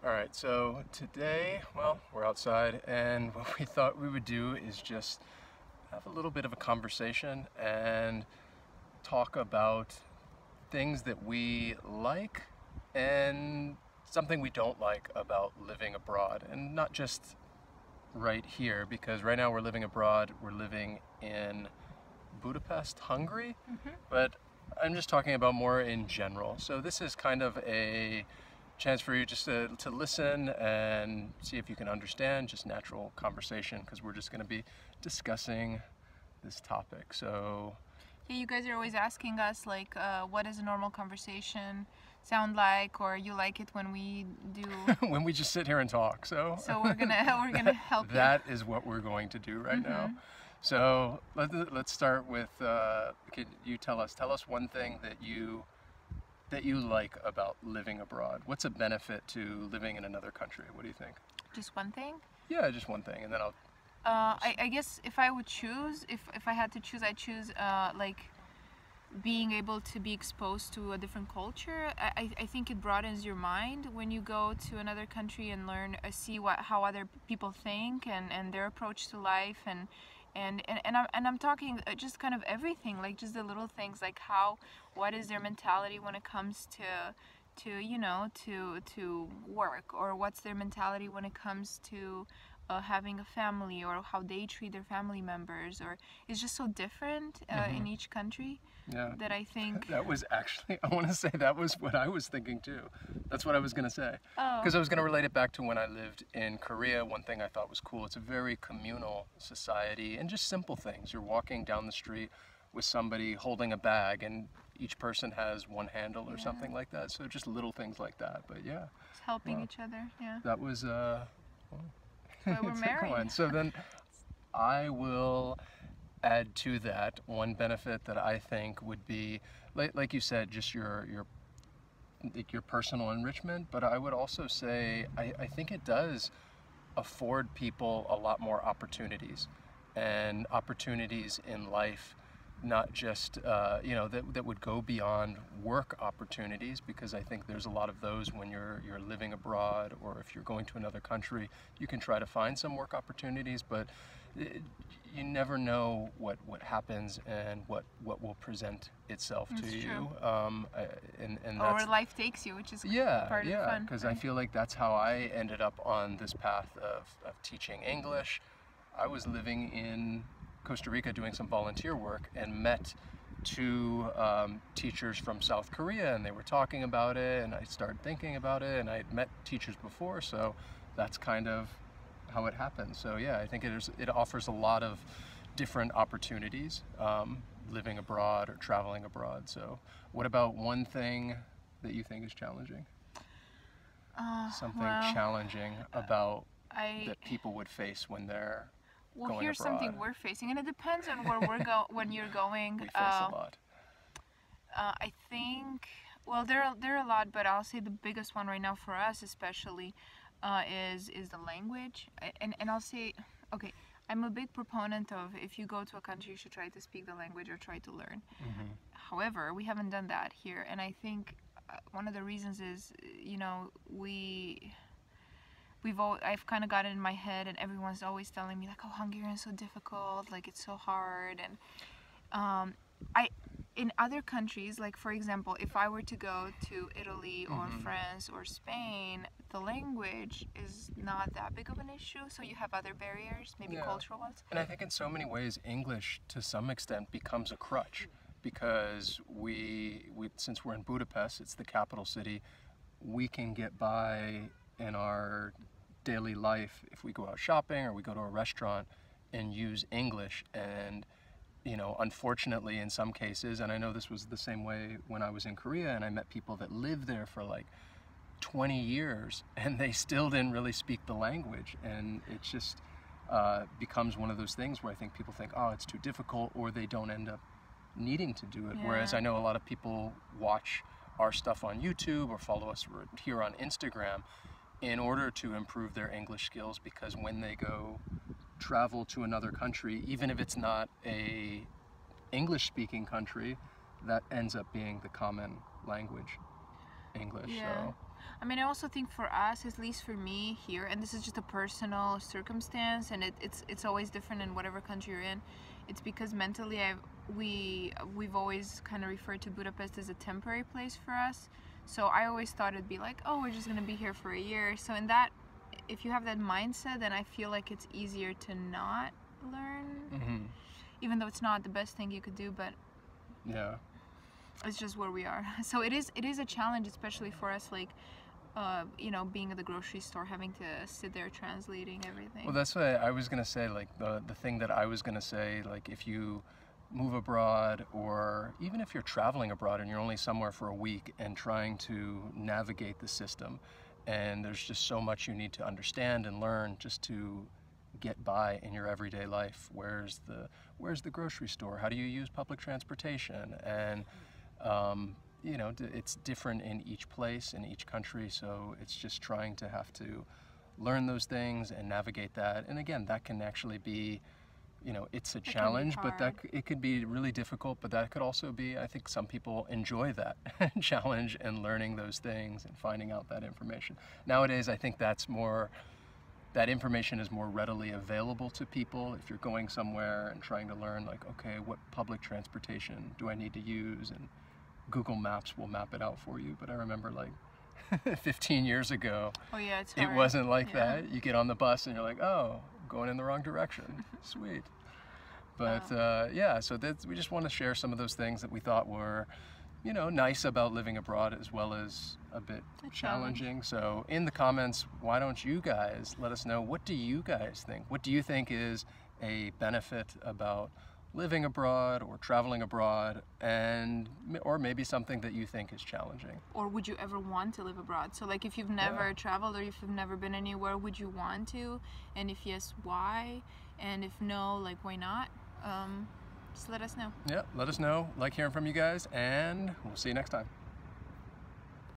All right, so today, well, we're outside, and what we thought we would do is just have a little bit of a conversation and talk about things that we like and something we don't like about living abroad. And not just right here, because right now we're living abroad, we're living in Budapest, Hungary, but I'm just talking about more in general. So this is kind of a chance for you just to listen and see if you can understand, just natural conversation, because we're just going to be discussing this topic. So Yeah, you guys are always asking us like, what does a normal conversation sound like, or you like it when we do. when we just sit here and talk. So We're gonna help you. that is what we're going to do right now. So let's start with, could you tell us one thing that you like about living abroad. What's a benefit to living in another country? What do you think? Just one thing. Yeah, just one thing, and then I'll. I guess if I would choose, if I had to choose, I'd choose like being able to be exposed to a different culture. I think it broadens your mind when you go to another country and learn, see how other people think and their approach to life, and I'm talking just kind of everything, like just the little things, like what is their mentality when it comes to work, or what's their mentality when it comes to having a family, or how they treat their family members, or it's just so different in each country. Yeah. That I think That was actually, I want to say that was what I was thinking too. That's what I was going to say. Oh. Because I was going to relate it back to when I lived in Korea. One thing I thought was cool, it's a very communal society, and just simple things. You're walking down the street with somebody holding a bag, and each person has one handle or something like that. So just little things like that. But yeah. It's helping each other. Yeah. That was, Well, we're married. So then I will add to that one benefit that I think would be, like you said, just your personal enrichment. But I would also say I think it does afford people a lot more opportunities, and opportunities in life, not just that would go beyond work opportunities, because I think there's a lot of those when you're living abroad, or if you're going to another country, you can try to find some work opportunities, but you never know what happens and what will present itself to you. True. And Or that's, where life takes you, which is part of the fun. because I feel like that's how I ended up on this path of teaching English. I was living in Costa Rica doing some volunteer work, and met two teachers from South Korea, and they were talking about it, and I started thinking about it, and I had met teachers before, so that's kind of how it happened. So yeah, I think it offers a lot of different opportunities, living abroad or traveling abroad. So what about one thing that you think is challenging? Something challenging about that people would face when they're going here's abroad. something we're facing, and it depends on where when you're going. We face a lot. I think, well, there are a lot, but I'll say the biggest one right now for us especially is the language. And I'll say, okay, I'm a big proponent of, if you go to a country, you should try to speak the language or try to learn. However, we haven't done that here, and I think one of the reasons is, I've kind of got it in my head, and everyone's always telling me like, oh, Hungarian is so difficult, like it's so hard. And in other countries, like for example, if I were to go to Italy or France or Spain, the language is not that big of an issue. So you have other barriers, maybe cultural ones. And I think in so many ways, English to some extent becomes a crutch, because we since we're in Budapest, it's the capital city, we can get by in our daily life if we go out shopping or we go to a restaurant and use English. And unfortunately in some cases, and I know this was the same way when I was in Korea, and I met people that lived there for like 20 years and they still didn't really speak the language, and it just becomes one of those things where I think people think, oh, it's too difficult, or they don't end up needing to do it. Whereas I know a lot of people watch our stuff on YouTube or follow us here on Instagram in order to improve their English skills, because when they go travel to another country, even if it's not a English-speaking country, that ends up being the common language, English. Yeah. So I mean, I also think for us, at least for me here, and this is just a personal circumstance, and it's always different in whatever country you're in. It's because mentally, we've always kind of referred to Budapest as a temporary place for us. So I always thought it'd be like, oh, we're just gonna be here for a year. So in that, if you have that mindset, then I feel like it's easier to not learn, even though it's not the best thing you could do. But yeah, it's just where we are. So it is a challenge, especially for us, like, you know, being at the grocery store, having to sit there translating everything. well, that's what I was gonna say. Like the thing that I was gonna say, like if you move abroad, or even if you're traveling abroad and you're only somewhere for a week and trying to navigate the system, and there's just so much you need to understand and learn just to get by in your everyday life. Where's the grocery store? How do you use public transportation? And you know, it's different in each place, in each country, so it's just trying to have to learn those things and navigate that. And again, that can actually be, you know, it's a challenge, but it could be really difficult, but that could also be, I think some people enjoy that challenge and learning those things and finding out that information. Nowadays, I think that information is more readily available to people. If you're going somewhere and trying to learn, like, okay, what public transportation do I need to use? And Google Maps will map it out for you. But I remember like 15 years ago, oh yeah, it wasn't like that. You get on the bus and you're like, oh, going in the wrong direction. Sweet. But yeah, so we just want to share some of those things that we thought were, you know, nice about living abroad, as well as a bit challenging. So in the comments, why don't you guys let us know, what do you guys think? What do you think is a benefit about living abroad or traveling abroad, or maybe something that you think is challenging? Or would you ever want to live abroad? So like if you've never traveled, or if you've never been anywhere, would you want to? And if yes, why? And if no, like why not? Just let us know. Yeah, let us know. Like hearing from you guys, and we'll see you next time.